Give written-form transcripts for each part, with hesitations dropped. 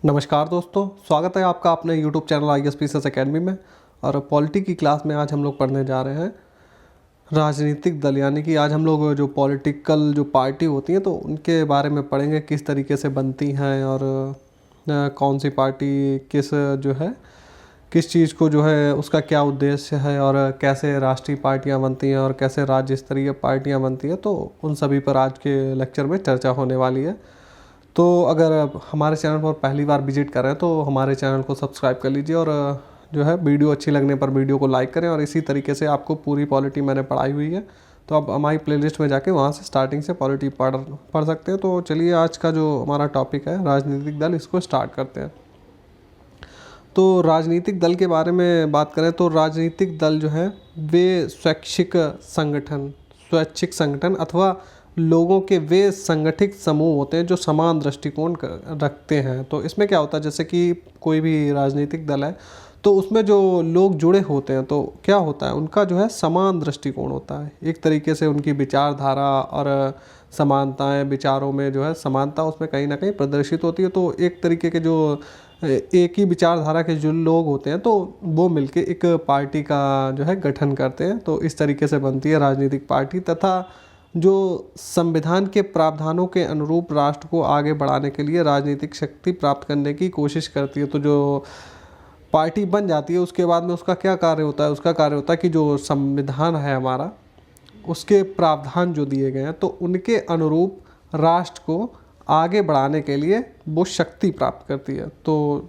नमस्कार दोस्तों, स्वागत है आपका अपने YouTube चैनल ISPCS अकेडमी में। और पॉलिटी की क्लास में आज हम लोग पढ़ने जा रहे हैं राजनीतिक दल, यानी कि आज हम लोग जो पॉलिटिकल जो पार्टी होती हैं तो उनके बारे में पढ़ेंगे, किस तरीके से बनती हैं और कौन सी पार्टी किस चीज़ को जो है उसका क्या उद्देश्य है और कैसे राष्ट्रीय पार्टियां बनती हैं और कैसे राज्य स्तरीय पार्टियां बनती हैं। तो उन सभी पर आज के लेक्चर में चर्चा होने वाली है। तो अगर आप हमारे चैनल पर पहली बार विजिट कर रहे हैं तो हमारे चैनल को सब्सक्राइब कर लीजिए और जो है वीडियो अच्छी लगने पर वीडियो को लाइक करें। और इसी तरीके से आपको पूरी पॉलिटी मैंने पढ़ाई हुई है, तो आप हमारी प्लेलिस्ट में जाके वहाँ से स्टार्टिंग से पॉलिटी पढ़ सकते हैं। तो चलिए, आज का जो हमारा टॉपिक है राजनीतिक दल, इसको स्टार्ट करते हैं। तो राजनीतिक दल के बारे में बात करें तो राजनीतिक दल जो है वे स्वैच्छिक संगठन अथवा लोगों के वे संगठित समूह होते हैं जो समान दृष्टिकोण रखते हैं। तो इसमें क्या होता है, जैसे कि कोई भी राजनीतिक दल है तो उसमें जो लोग जुड़े होते हैं तो क्या होता है, उनका जो है समान दृष्टिकोण होता है। एक तरीके से उनकी विचारधारा और समानताएं, विचारों में जो है समानता उसमें कहीं ना कहीं प्रदर्शित होती है। तो एक तरीके के जो एक ही विचारधारा के जो लोग होते हैं तो वो मिलके एक पार्टी का जो है गठन करते हैं। तो इस तरीके से बनती है राजनीतिक पार्टी, तथा जो संविधान के प्रावधानों के अनुरूप राष्ट्र को आगे बढ़ाने के लिए राजनीतिक शक्ति प्राप्त करने की कोशिश करती है। तो जो पार्टी बन जाती है उसके बाद में उसका क्या कार्य होता है, उसका कार्य होता है कि जो संविधान है हमारा, उसके प्रावधान जो दिए गए हैं तो उनके अनुरूप राष्ट्र को आगे बढ़ाने के लिए वो शक्ति प्राप्त करती है। तो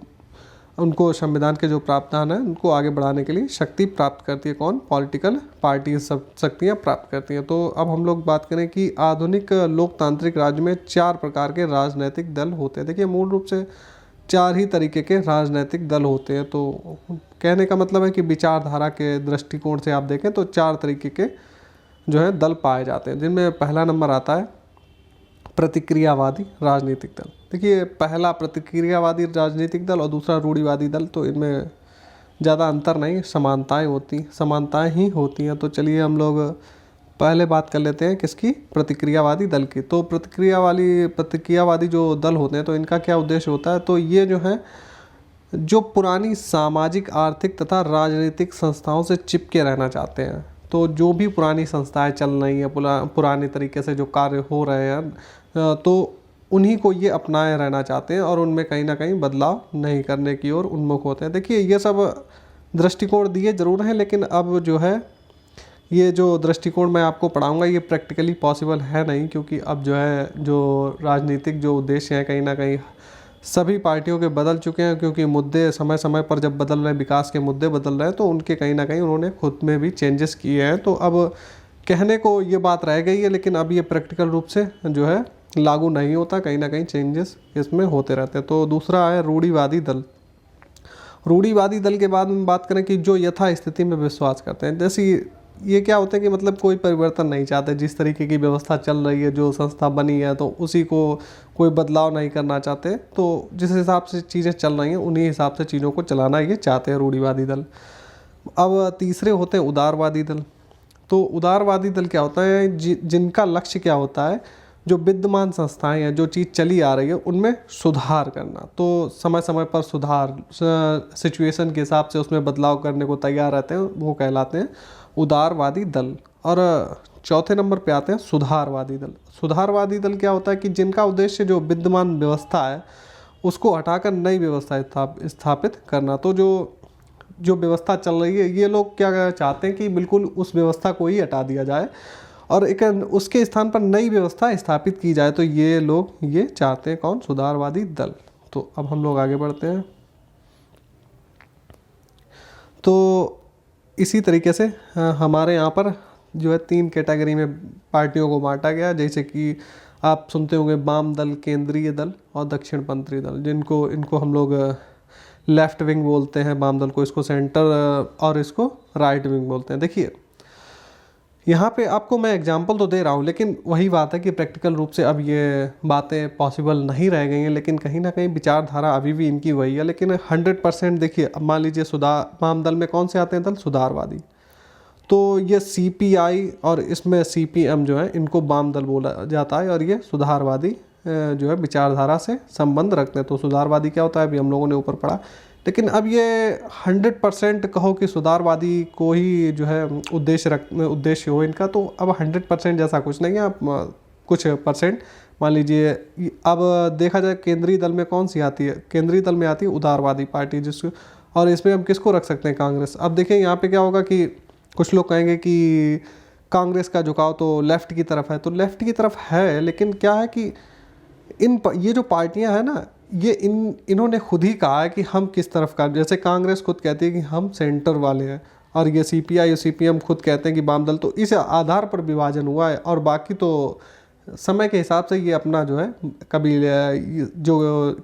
उनको संविधान के जो प्रावधान है उनको आगे बढ़ाने के लिए शक्ति प्राप्त करती है। कौन? पॉलिटिकल पार्टी सब शक्तियाँ प्राप्त करती हैं। तो अब हम लोग बात करें कि आधुनिक लोकतांत्रिक राज्य में 4 प्रकार के राजनीतिक दल होते हैं। देखिए, मूल रूप से 4 ही तरीके के राजनीतिक दल होते हैं। तो कहने का मतलब है कि विचारधारा के दृष्टिकोण से आप देखें तो 4 तरीके के जो है दल पाए जाते हैं, जिनमें पहला नंबर आता है प्रतिक्रियावादी राजनीतिक दल। देखिए, पहला प्रतिक्रियावादी राजनीतिक दल और दूसरा रूढ़िवादी दल, तो इनमें ज़्यादा अंतर नहीं, समानताएं ही होती हैं। तो चलिए हम लोग पहले बात कर लेते हैं किसकी? प्रतिक्रियावादी दल की। तो प्रतिक्रियावादी जो दल होते हैं तो इनका क्या उद्देश्य होता है, तो ये जो है जो पुरानी सामाजिक, आर्थिक तथा राजनीतिक संस्थाओं से चिपके रहना चाहते हैं। तो जो भी पुरानी संस्थाएं चल रही हैं, पुराने तरीके से जो कार्य हो रहे हैं, तो उन्हीं को ये अपनाए रहना चाहते हैं और उनमें कहीं ना कहीं बदलाव नहीं करने की ओर उन्मुख होते हैं। देखिए, ये सब दृष्टिकोण दिए जरूर हैं, लेकिन अब जो है ये जो दृष्टिकोण मैं आपको पढ़ाऊंगा ये प्रैक्टिकली पॉसिबल है नहीं, क्योंकि अब जो है जो राजनीतिक जो उद्देश्य हैं कहीं ना कहीं सभी पार्टियों के बदल चुके हैं, क्योंकि मुद्दे समय समय पर जब बदल रहे हैं, विकास के मुद्दे बदल रहे हैं, तो उनके कहीं ना कहीं उन्होंने खुद में भी चेंजेस किए हैं। तो अब कहने को ये बात रह गई है, लेकिन अब ये प्रैक्टिकल रूप से जो है लागू नहीं होता, कहीं ना कहीं चेंजेस इसमें होते रहते हैं। तो दूसरा है रूढ़िवादी दल। रूढ़िवादी दल के बाद में बात करें कि जो यथास्थिति में विश्वास करते हैं। जैसे ये क्या होता है कि मतलब कोई परिवर्तन नहीं चाहते, जिस तरीके की व्यवस्था चल रही है, जो संस्था बनी है तो उसी को कोई बदलाव नहीं करना चाहते। तो जिस हिसाब से चीज़ें चल रही हैं उन्हीं हिसाब से चीज़ों को चलाना ये चाहते हैं रूढ़िवादी दल। अब तीसरे होते हैं उदारवादी दल। तो उदारवादी दल क्या होता है, जिनका लक्ष्य क्या होता है, जो विद्यमान संस्थाएं हैं, जो चीज़ चली आ रही है उनमें सुधार करना। तो समय समय पर सुधार, सिचुएशन के हिसाब से उसमें बदलाव करने को तैयार रहते हैं, वो कहलाते हैं उदारवादी दल। और चौथे नंबर पे आते हैं सुधारवादी दल। सुधारवादी दल क्या होता है कि जिनका उद्देश्य जो विद्यमान व्यवस्था है उसको हटाकर नई व्यवस्था स्थापित करना। तो जो व्यवस्था चल रही है ये लोग क्या चाहते हैं कि बिल्कुल उस व्यवस्था को ही हटा दिया जाए और एक उसके स्थान पर नई व्यवस्था स्थापित की जाए। तो ये लोग ये चाहते हैं, कौन? सुधारवादी दल। तो अब हम लोग आगे बढ़ते हैं। तो इसी तरीके से हमारे यहाँ पर जो है 3 कैटेगरी में पार्टियों को बांटा गया, जैसे कि आप सुनते होंगे वाम दल, केंद्रीय दल और दक्षिणपंथी दल, इनको हम लोग लेफ्ट विंग बोलते हैं, वाम दल को, इसको सेंटर और इसको राइट विंग बोलते हैं। देखिए, यहाँ पे आपको मैं एग्जांपल तो दे रहा हूँ, लेकिन वही बात है कि प्रैक्टिकल रूप से अब ये बातें पॉसिबल नहीं रह गई हैं, लेकिन कहीं ना कहीं विचारधारा अभी भी इनकी वही है। लेकिन 100% देखिए, अब मान लीजिए वाम दल में कौन से आते हैं दल? सुधारवादी। तो ये CPI और इसमें CPM जो है इनको वाम दल बोला जाता है और ये सुधारवादी जो है विचारधारा से संबंध रखते हैं। तो सुधारवादी क्या होता है, अभी हम लोगों ने ऊपर पढ़ा। लेकिन अब ये 100% कहो कि सुधारवादी को ही जो है उद्देश्य हो इनका, तो अब 100% जैसा कुछ नहीं है। अब कुछ परसेंट मान लीजिए। अब देखा जाए केंद्रीय दल में कौन सी आती है, केंद्रीय दल में आती है उदारवादी पार्टी, जिसको, और इसमें हम किसको रख सकते हैं, कांग्रेस। अब देखिए यहाँ पे क्या होगा कि कुछ लोग कहेंगे कि कांग्रेस का झुकाव तो लेफ़्ट की तरफ है, तो लेफ़्ट की तरफ है, लेकिन क्या है कि ये जो पार्टियां हैं ना, ये इन्होंने खुद ही कहा है कि हम किस तरफ का, जैसे कांग्रेस खुद कहती है कि हम सेंटर वाले हैं, और ये सीपीआई और सीपीएम खुद कहते हैं कि वाम दल। तो इस आधार पर विभाजन हुआ है, और बाकी तो समय के हिसाब से ये अपना जो है, कभी जो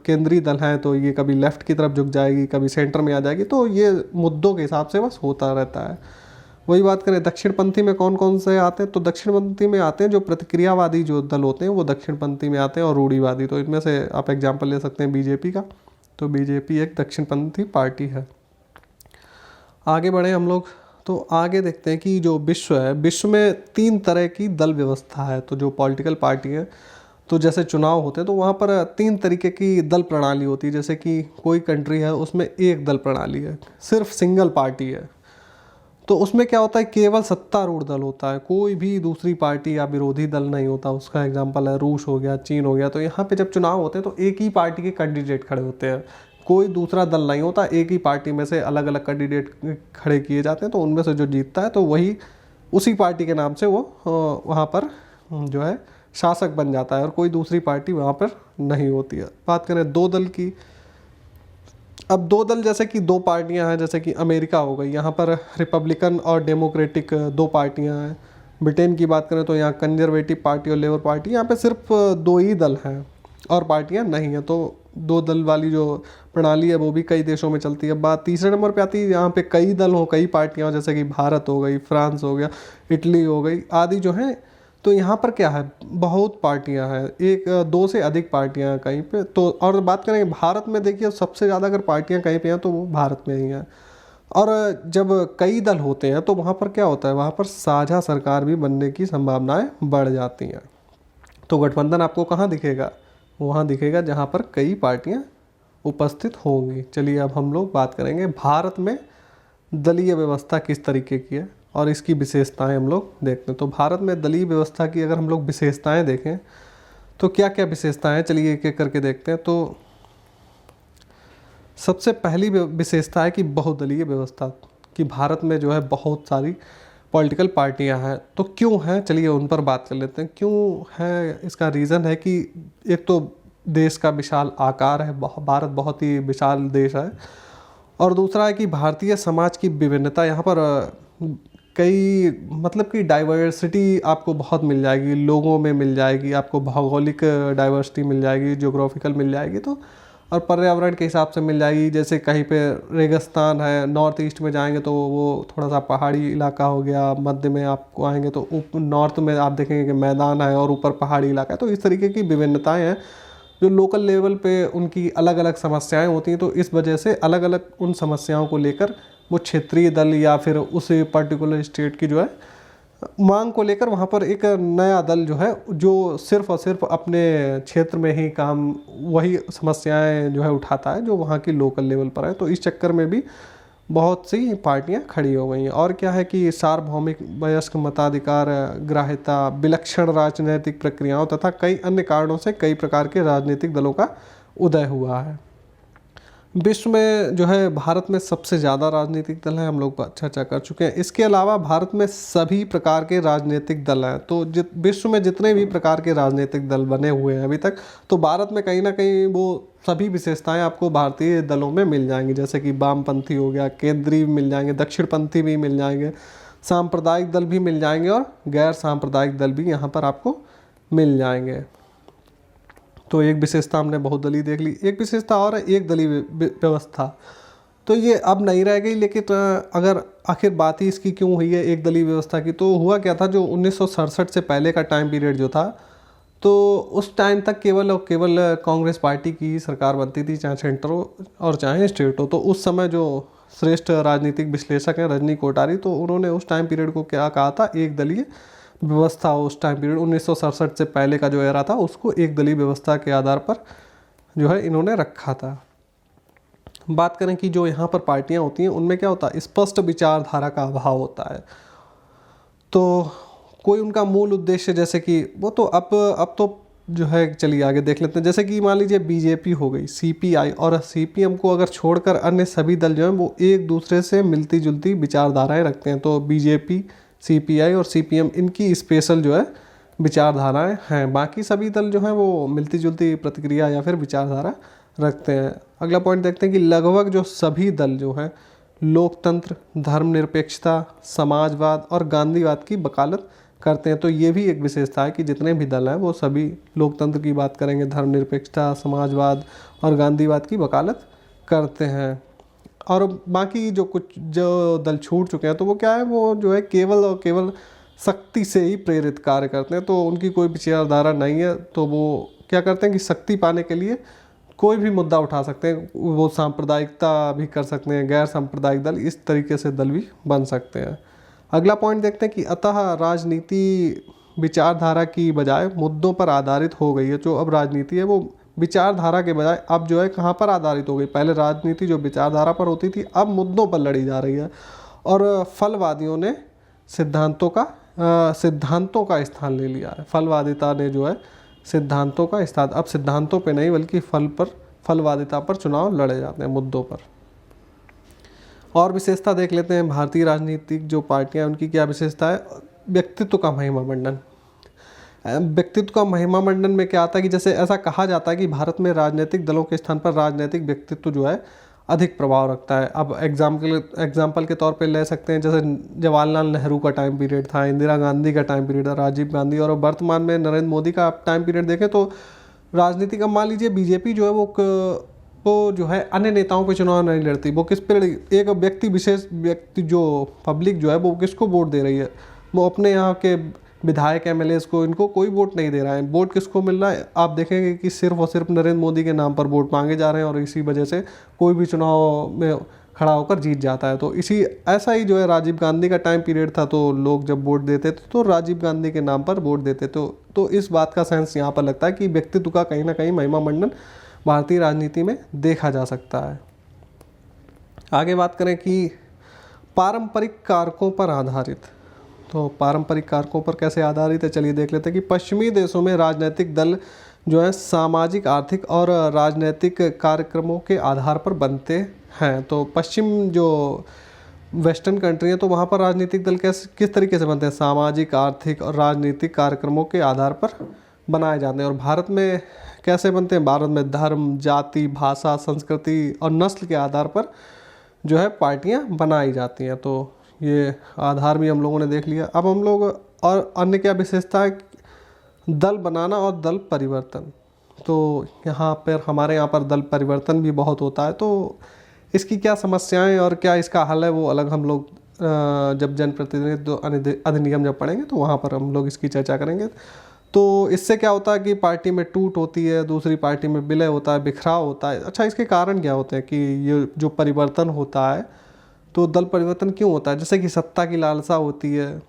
केंद्रीय दल हैं तो ये कभी लेफ़्ट की तरफ झुक जाएगी, कभी सेंटर में आ जाएगी। तो ये मुद्दों के हिसाब से बस होता रहता है। वही बात करें दक्षिणपंथी में कौन कौन से आते हैं, तो दक्षिणपंथी में आते हैं जो प्रतिक्रियावादी जो दल होते हैं वो दक्षिणपंथी में आते हैं, और रूढ़िवादी। तो इनमें से आप एग्जांपल ले सकते हैं बीजेपी का। तो बीजेपी एक दक्षिणपंथी पार्टी है। आगे बढ़े हम लोग, तो आगे देखते हैं कि जो विश्व है, विश्व में 3 तरह की दल व्यवस्था है। तो जो पॉलिटिकल पार्टी है, तो जैसे चुनाव होते हैं तो वहाँ पर 3 तरीके की दल प्रणाली होती है। जैसे कि कोई कंट्री है उसमें एक दल प्रणाली है, सिर्फ सिंगल पार्टी है। तो उसमें क्या होता है, केवल सत्तारूढ़ दल होता है, कोई भी दूसरी पार्टी या विरोधी दल नहीं होता। उसका एग्जांपल है रूस हो गया, चीन हो गया। तो यहाँ पे जब चुनाव होते हैं तो एक ही पार्टी के कैंडिडेट खड़े होते हैं, कोई दूसरा दल नहीं होता। एक ही पार्टी में से अलग अलग कैंडिडेट खड़े किए जाते हैं, तो उनमें से जो जीतता है तो वही उसी पार्टी के नाम से वो वहाँ पर जो है शासक बन जाता है, और कोई दूसरी पार्टी वहाँ पर नहीं होती है। बात करें 2 दल की, अब 2 दल जैसे कि 2 पार्टियां हैं, जैसे कि अमेरिका हो गई, यहाँ पर रिपब्लिकन और डेमोक्रेटिक 2 पार्टियां हैं। ब्रिटेन की बात करें तो यहाँ कंजर्वेटिव पार्टी और लेबर पार्टी, यहाँ पे सिर्फ 2 ही दल हैं और पार्टियां नहीं हैं। तो 2 दल वाली जो प्रणाली है वो भी कई देशों में चलती है। बात तीसरे नंबर पे आती है, यहाँ पे कई दल हो, कई पार्टियाँ हो, जैसे कि भारत हो गई, फ्रांस हो गया, इटली हो गई आदि जो हैं। तो यहाँ पर क्या है, बहुत पार्टियां हैं, 1-2 से अधिक पार्टियां हैं कहीं पे। तो और बात करेंगे भारत में, देखिए सबसे ज़्यादा अगर पार्टियां कहीं पे हैं तो वो भारत में ही हैं। और जब कई दल होते हैं तो वहाँ पर क्या होता है, वहाँ पर साझा सरकार भी बनने की संभावनाएं बढ़ जाती हैं। तो गठबंधन आपको कहाँ दिखेगा, वहाँ दिखेगा जहाँ पर कई पार्टियाँ उपस्थित होंगी। चलिए अब हम लोग बात करेंगे भारत में दलीय व्यवस्था किस तरीके की है और इसकी विशेषताएं हम लोग देखते हैं। तो भारत में दलीय व्यवस्था की अगर हम लोग विशेषताएं देखें तो क्या क्या विशेषताएं हैं, चलिए एक एक करके देखते हैं। तो सबसे पहली विशेषता है कि बहुदलीय व्यवस्था, कि भारत में जो है बहुत सारी पॉलिटिकल पार्टियां हैं। तो क्यों हैं, चलिए उन पर बात कर लेते हैं। क्यों है, इसका रीज़न है कि एक तो देश का विशाल आकार है, भारत बहुत ही विशाल देश है, और दूसरा है कि भारतीय समाज की विभिन्नता, यहाँ पर कई मतलब कि डाइवर्सिटी आपको बहुत मिल जाएगी, लोगों में मिल जाएगी, आपको भौगोलिक डाइवर्सिटी मिल जाएगी, ज्योग्राफिकल मिल जाएगी, तो और पर्यावरण के हिसाब से मिल जाएगी। जैसे कहीं पे रेगिस्तान है, नॉर्थ ईस्ट में जाएंगे तो वो थोड़ा सा पहाड़ी इलाका हो गया, मध्य में आपको आएंगे तो नॉर्थ में आप देखेंगे कि मैदान है और ऊपर पहाड़ी इलाका है। तो इस तरीके की विभिन्नताएँ हैं जो लोकल लेवल पे उनकी अलग अलग समस्याएं होती हैं। तो इस वजह से अलग अलग उन समस्याओं को लेकर वो क्षेत्रीय दल या फिर उस पर्टिकुलर स्टेट की जो है मांग को लेकर वहाँ पर एक नया दल जो है, जो सिर्फ और सिर्फ अपने क्षेत्र में ही काम, वही समस्याएं जो है उठाता है जो वहाँ की लोकल लेवल पर है। तो इस चक्कर में भी बहुत सी पार्टियां खड़ी हो गई हैं। और क्या है कि सार्वभौमिक वयस्क मताधिकार, ग्राह्यता, विलक्षण राजनीतिक प्रक्रियाओं तथा कई अन्य कारणों से कई प्रकार के राजनीतिक दलों का उदय हुआ है। विश्व में जो है भारत में सबसे ज़्यादा राजनीतिक दल हैं, हम लोग चर्चा कर चुके हैं। इसके अलावा भारत में सभी प्रकार के राजनीतिक दल हैं। तो विश्व में जितने भी प्रकार के राजनीतिक दल बने हुए हैं अभी तक, तो भारत में कहीं ना कहीं वो सभी विशेषताएं आपको भारतीय दलों में मिल जाएंगी। जैसे कि वामपंथी हो गया, केंद्रीय मिल जाएंगे, दक्षिणपंथी भी मिल जाएंगे, सांप्रदायिक दल भी मिल जाएंगे और गैर सांप्रदायिक दल भी यहाँ पर आपको मिल जाएंगे। तो एक विशेषता हमने बहुदलीय देख ली। एक विशेषता और है एक दलीय व्यवस्था, तो ये अब नहीं रह गई। लेकिन अगर आखिर बात ही इसकी क्यों हुई है एक दलीय व्यवस्था की, तो हुआ क्या था, जो 1967 से पहले का टाइम पीरियड जो था, तो उस टाइम तक केवल और केवल कांग्रेस पार्टी की सरकार बनती थी, चाहे सेंटर हो और चाहे स्टेट हो। तो उस समय जो श्रेष्ठ राजनीतिक विश्लेषक हैं रजनी कोठारी, तो उन्होंने उस टाइम पीरियड को क्या कहा था, एक दलीय व्यवस्था उस टाइम पीरियड 1967 से पहले का जो एरा था उसको एक दलीय व्यवस्था के आधार पर जो है इन्होंने रखा था। बात करें कि जो यहाँ पर पार्टियाँ होती हैं उनमें क्या होता है, स्पष्ट विचारधारा का अभाव होता है। तो कोई उनका मूल उद्देश्य, जैसे कि वो तो अब तो जो है चलिए आगे देख लेते हैं। जैसे कि मान लीजिए बीजेपी हो गई, सीपीआई और सीपीएम को अगर छोड़कर अन्य सभी दल जो हैं वो एक दूसरे से मिलती जुलती विचारधाराएं रखते हैं। तो बीजेपी, सीपीआई और सीपीएम इनकी स्पेशल जो है विचारधाराएं हैं। बाकी सभी दल जो हैं वो मिलती जुलती प्रतिक्रिया या फिर विचारधारा रखते हैं। अगला पॉइंट देखते हैं कि लगभग जो सभी दल जो हैं लोकतंत्र, धर्मनिरपेक्षता, समाजवाद और गांधीवाद की वकालत करते हैं। तो ये भी एक विशेषता है कि जितने भी दल हैं वो सभी लोकतंत्र की बात करेंगे, धर्मनिरपेक्षता, समाजवाद और गांधीवाद की वकालत करते हैं। और बाकी जो दल छूट चुके हैं तो वो क्या है, वो जो है केवल और केवल शक्ति से ही प्रेरित कार्य करते हैं। तो उनकी कोई विचारधारा नहीं है, तो वो क्या करते हैं कि शक्ति पाने के लिए कोई भी मुद्दा उठा सकते हैं। वो सांप्रदायिकता भी कर सकते हैं, गैर सांप्रदायिक दल, इस तरीके से दल भी बन सकते हैं। अगला पॉइंट देखते हैं कि अतः राजनीति विचारधारा की बजाय मुद्दों पर आधारित हो गई है। जो अब राजनीति है वो विचारधारा के बजाय अब जो है कहाँ पर आधारित हो गई। पहले राजनीति जो विचारधारा पर होती थी अब मुद्दों पर लड़ी जा रही है। और फलवादियों ने सिद्धांतों का स्थान ले लिया है। फलवादिता ने जो है सिद्धांतों का स्थान, अब सिद्धांतों पे नहीं बल्कि फलवादिता पर चुनाव लड़े जाते हैं, मुद्दों पर। और विशेषता देख लेते हैं भारतीय राजनीतिक जो पार्टियां उनकी क्या विशेषता है। व्यक्तित्व का महिमा मंडन। व्यक्तित्व का महिमा मंडन में क्या आता है कि जैसे ऐसा कहा जाता है कि भारत में राजनीतिक दलों के स्थान पर राजनीतिक व्यक्तित्व जो है अधिक प्रभाव रखता है। अब एग्जाम्पल के तौर पे ले सकते हैं, जैसे जवाहरलाल नेहरू का टाइम पीरियड था, इंदिरा गांधी का टाइम पीरियड था, राजीव गांधी, और वर्तमान में नरेंद्र मोदी का टाइम पीरियड देखें तो राजनीति का मान लीजिए बीजेपी जो है वो जो है अन्य नेताओं पे चुनाव नहीं लड़ती। वो किस पे, एक व्यक्ति जो पब्लिक जो है वो किसको वोट दे रही है, वो अपने यहाँ के विधायक एमएलएस को, इनको कोई वोट नहीं दे रहा है। वोट किसको मिल रहा है, आप देखेंगे कि सिर्फ और सिर्फ नरेंद्र मोदी के नाम पर वोट मांगे जा रहे हैं और इसी वजह से कोई भी चुनाव में खड़ा होकर जीत जाता है। तो ऐसा ही जो है राजीव गांधी का टाइम पीरियड था, तो लोग जब वोट देते थे तो राजीव गांधी के नाम पर वोट देते। तो इस बात का सेंस यहाँ पर लगता है कि व्यक्तित्व का कहीं ना कहीं महिमा मंडन भारतीय राजनीति में देखा जा सकता है। आगे बात करें कि पारंपरिक कारकों पर आधारित। तो पारंपरिक कारकों पर कैसे आधारित है, चलिए देख लेते हैं कि पश्चिमी देशों में राजनीतिक दल जो है सामाजिक, आर्थिक और राजनीतिक कार्यक्रमों के आधार पर बनते हैं। तो पश्चिम जो वेस्टर्न कंट्री है तो वहाँ पर राजनीतिक दल किस तरीके से बनते हैं, सामाजिक, आर्थिक और राजनीतिक कार्यक्रमों के आधार पर बनाए जाते हैं। और भारत में कैसे बनते हैं, भारत में धर्म, जाति, भाषा, संस्कृति और नस्ल के आधार पर जो है पार्टियां बनाई जाती हैं। तो ये आधार भी हम लोगों ने देख लिया। अब हम लोग और अन्य क्या विशेषता है, दल बनाना और दल परिवर्तन। तो यहाँ पर हमारे यहाँ पर दल परिवर्तन भी बहुत होता है। तो इसकी क्या समस्याएं और क्या इसका हल है वो अलग हम लोग जब जनप्रतिनिधित्व अधिनियम जब पढ़ेंगे तो वहाँ पर हम लोग इसकी चर्चा करेंगे। तो इससे क्या होता है कि पार्टी में टूट होती है, दूसरी पार्टी में विलय होता है, बिखराव होता है। अच्छा, इसके कारण क्या होते हैं कि ये जो परिवर्तन होता है, तो दल परिवर्तन क्यों होता है, जैसे कि सत्ता की लालसा होती है।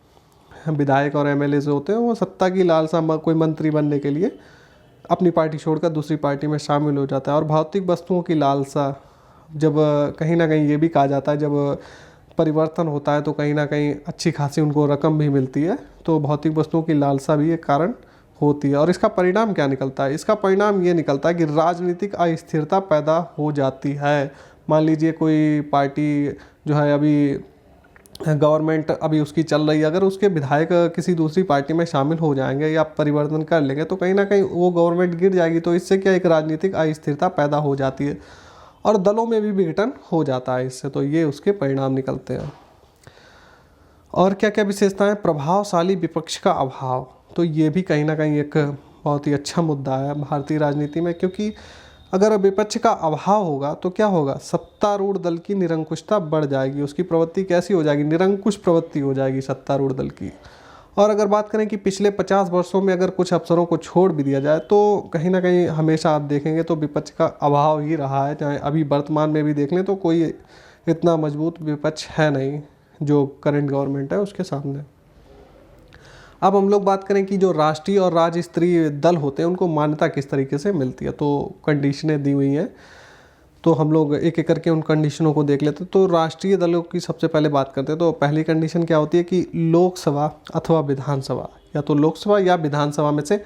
विधायक और एमएलए जो होते हैं वो सत्ता की लालसा, कोई मंत्री बनने के लिए अपनी पार्टी छोड़कर दूसरी पार्टी में शामिल हो जाता है। और भौतिक वस्तुओं की लालसा, जब कहीं ना कहीं ये भी कहा जाता है जब परिवर्तन होता है तो कहीं ना कहीं अच्छी खासी उनको रकम भी मिलती है। तो भौतिक वस्तुओं की लालसा भी एक कारण होती है। और इसका परिणाम क्या निकलता है, इसका परिणाम ये निकलता है कि राजनीतिक अस्थिरता पैदा हो जाती है। मान लीजिए कोई पार्टी जो है अभी गवर्नमेंट अभी उसकी चल रही है, अगर उसके विधायक किसी दूसरी पार्टी में शामिल हो जाएंगे या परिवर्तन कर लेंगे तो कहीं ना कहीं वो गवर्नमेंट गिर जाएगी। तो इससे क्या एक राजनीतिक अस्थिरता पैदा हो जाती है और दलों में भी विघटन हो जाता है इससे। तो ये उसके परिणाम निकलते हैं। और क्या क्या विशेषताएं, प्रभावशाली विपक्ष का अभाव। तो ये भी कहीं ना कहीं एक बहुत ही अच्छा मुद्दा है भारतीय राजनीति में, क्योंकि अगर विपक्ष का अभाव होगा तो क्या होगा, सत्तारूढ़ दल की निरंकुशता बढ़ जाएगी। उसकी प्रवृत्ति कैसी हो जाएगी, निरंकुश प्रवृत्ति हो जाएगी सत्तारूढ़ दल की। और अगर बात करें कि पिछले 50 वर्षों में अगर कुछ अफसरों को छोड़ भी दिया जाए तो कहीं ना कहीं हमेशा आप देखेंगे तो विपक्ष का अभाव ही रहा है। चाहे अभी वर्तमान में भी देख लें तो कोई इतना मजबूत विपक्ष है नहीं जो करंट गवर्नमेंट है उसके सामने। अब हम लोग बात करें कि जो राष्ट्रीय और राज्य स्तरीय दल होते हैं उनको मान्यता किस तरीके से मिलती है। तो कंडीशनें दी हुई हैं, तो हम लोग एक एक करके उन कंडीशनों को देख लेते हैं। तो राष्ट्रीय दलों की सबसे पहले बात करते हैं। तो पहली कंडीशन क्या होती है कि लोकसभा अथवा विधानसभा, या तो लोकसभा या विधानसभा में से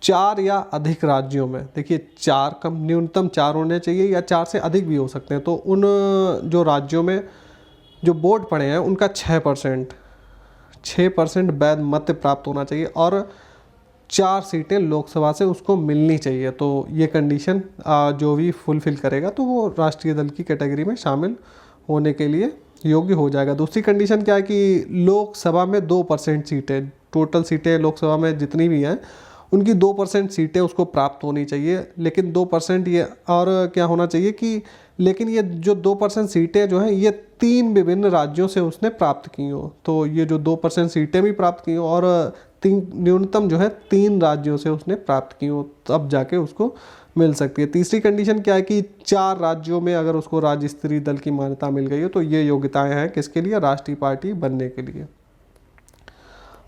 4 या अधिक राज्यों में, देखिए 4 कम, न्यूनतम 4 होने चाहिए या 4 से अधिक भी हो सकते हैं। तो उन जो राज्यों में जो वोट पड़े हैं उनका 6% वैध मत प्राप्त होना चाहिए और 4 सीटें लोकसभा से उसको मिलनी चाहिए। तो ये कंडीशन जो भी फुलफिल करेगा तो वो राष्ट्रीय दल की कैटेगरी में शामिल होने के लिए योग्य हो जाएगा। दूसरी कंडीशन क्या है कि लोकसभा में 2% सीटें, टोटल सीटें लोकसभा में जितनी भी हैं उनकी 2% सीटें उसको प्राप्त होनी चाहिए। लेकिन 2% ये और क्या होना चाहिए कि लेकिन ये जो 2% सीटें जो हैं ये 3 विभिन्न राज्यों से उसने प्राप्त की हो। तो ये जो 2% सीटें भी प्राप्त की हो और 3 न्यूनतम जो है 3 राज्यों से उसने प्राप्त की हो, तब जाके उसको मिल सकती है। तीसरी कंडीशन क्या है कि 4 राज्यों में अगर उसको राज्य स्तरीय दल की मान्यता मिल गई हो तो ये योग्यताएं हैं किसके लिए, राष्ट्रीय पार्टी बनने के लिए।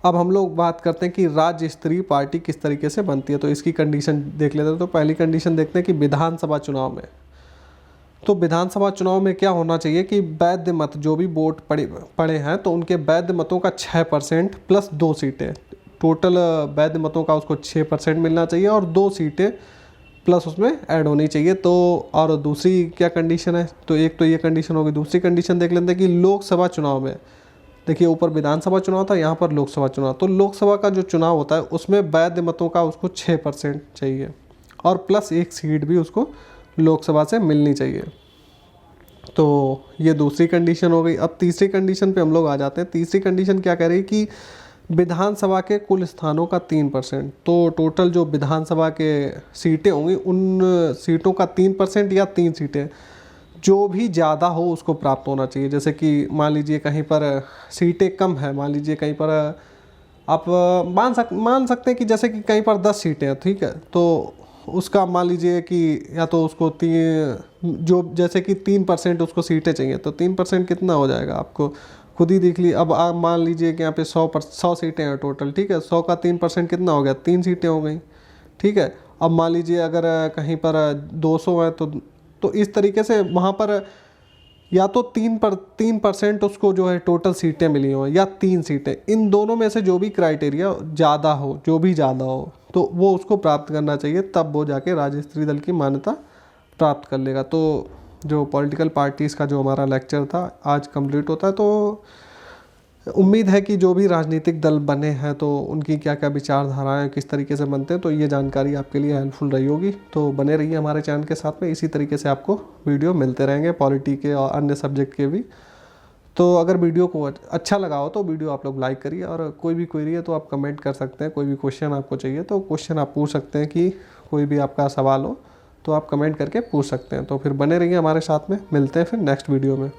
अब हम लोग बात करते हैं कि राज्य स्तरीय पार्टी किस तरीके से बनती है। तो इसकी कंडीशन देख लेते हैं। तो पहली कंडीशन देखते हैं कि विधानसभा चुनाव में, तो विधानसभा चुनाव में क्या होना चाहिए कि वैध मत जो भी वोट पड़े हैं तो उनके वैध मतों का 6% प्लस 2 सीटें, टोटल वैध मतों का उसको 6% मिलना चाहिए और 2 सीटें प्लस उसमें ऐड होनी चाहिए। तो और दूसरी क्या कंडीशन है, तो एक तो ये कंडीशन होगी। दूसरी कंडीशन देख लेते हैं कि लोकसभा चुनाव में, देखिए ऊपर विधानसभा चुनाव था, यहाँ पर लोकसभा चुनाव। तो लोकसभा का जो चुनाव होता है उसमें वैध मतों का उसको 6% चाहिए और प्लस 1 सीट भी उसको लोकसभा से मिलनी चाहिए। तो ये दूसरी कंडीशन हो गई। अब तीसरी कंडीशन पे हम लोग आ जाते हैं। तीसरी कंडीशन क्या कह रही है कि विधानसभा के कुल स्थानों का 3%, तो टोटल जो विधानसभा के सीटें होंगी उन सीटों का 3% या 3 सीटें जो भी ज़्यादा हो उसको प्राप्त होना चाहिए। जैसे कि मान लीजिए कहीं पर सीटें कम है, मान लीजिए कहीं पर आप मान सकते हैं कि जैसे कि कहीं पर 10 सीटें हैं, ठीक है, तो उसका मान लीजिए कि या तो उसको जो जैसे कि 3% उसको सीटें चाहिए, तो 3% कितना हो जाएगा आपको खुद ही देख ली। अब आप मान लीजिए कि यहाँ पे 100 सीटें हैं टोटल, ठीक है, 100 का 3% कितना हो गया, 3 सीटें हो गई, ठीक है। अब मान लीजिए अगर कहीं पर 200 है तो इस तरीके से वहाँ पर या तो 3% उसको जो है टोटल सीटें मिली हो या 3 सीटें, इन दोनों में से जो भी क्राइटेरिया ज़्यादा हो, जो भी ज़्यादा हो तो वो उसको प्राप्त करना चाहिए, तब वो जाके राज्य स्तरीय दल की मान्यता प्राप्त कर लेगा। तो जो पॉलिटिकल पार्टीज़ का जो हमारा लेक्चर था आज कंप्लीट होता है। तो उम्मीद है कि जो भी राजनीतिक दल बने हैं तो उनकी क्या क्या विचारधाराएं किस तरीके से बनते हैं, तो ये जानकारी आपके लिए हेल्पफुल रही होगी। तो बने रहिए हमारे चैनल के साथ में, इसी तरीके से आपको वीडियो मिलते रहेंगे पॉलिटी के और अन्य सब्जेक्ट के भी। तो अगर वीडियो को अच्छा लगा हो तो वीडियो आप लोग लाइक करिए, और कोई भी क्वेरी है तो आप कमेंट कर सकते हैं। कोई भी क्वेश्चन आपको चाहिए तो क्वेश्चन आप पूछ सकते हैं, कि कोई भी आपका सवाल हो तो आप कमेंट करके पूछ सकते हैं। तो फिर बने रहिए हमारे साथ में, मिलते हैं फिर नेक्स्ट वीडियो में।